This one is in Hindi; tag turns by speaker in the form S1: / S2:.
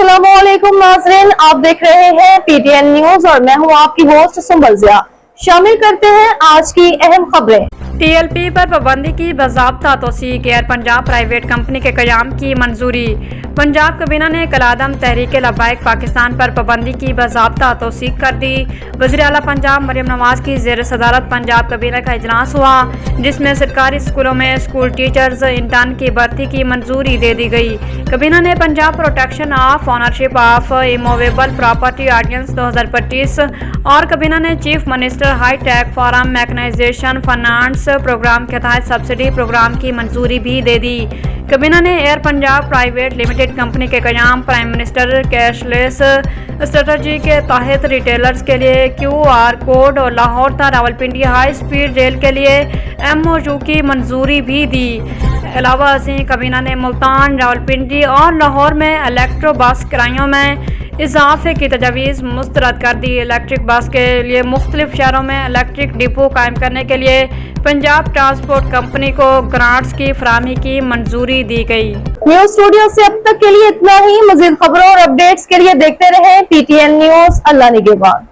S1: अस्सलामुअलैकुम नाज़रीन, आप देख रहे हैं पीटीएन न्यूज और मैं हूं आपकी होस्ट सुंबल जिया। शामिल करते हैं आज की अहम खबरें।
S2: टीएलपी पर पाबंदी की बाज़ाब्ता तौसीक, एयर पंजाब प्राइवेट कंपनी के क़याम की मंजूरी। पंजाब काबीना ने कलादम तहरीक लब्बाइक पाकिस्तान पर पाबंदी की बाज़ाब्ता तौसीक कर दी। वज़ीर आला पंजाब मरियम नवाज की ज़ेर सदारत पंजाब काबीना का इजलास हुआ, जिसमें सरकारी स्कूलों में स्कूल टीचर्स इंटर्न की भर्ती की मंजूरी दे दी गई। काबीना ने Punjab protection of ownership of immovable property ordinance 2025 और काबीना ने chief minister high tech farm mechanisation finance programme के तहत सब्सिडी प्रोग्राम की मंजूरी भी दे दी। काबीना ने air Punjab private limited company के क़याम, प्राइम मिनिस्टर कैशलेस स्ट्रेटजी के तहत रिटेलर्स के लिए QR कोड और लाहौर था रावलपिंडी हाई स्पीड रेल के लिए MOU की मंजूरी भी दी। अलावा काबीना ने मुल्तान, रावलपिंडी और लाहौर में इलेक्ट्रो बस किरायों में इजाफे की तजवीज़ मुस्तरद कर दी। इलेक्ट्रिक बस के लिए मुख्तलिफ शहरों में इलेक्ट्रिक डिपो कायम करने के लिए पंजाब ट्रांसपोर्ट कंपनी को ग्रांट्स की फराहमी की मंजूरी दी गई।
S1: न्यूज स्टूडियो से अब तक के लिए इतना ही। मजीद खबरों और अपडेट्स के लिए देखते रहें PTN न्यूज। अल्लाह निगहबान।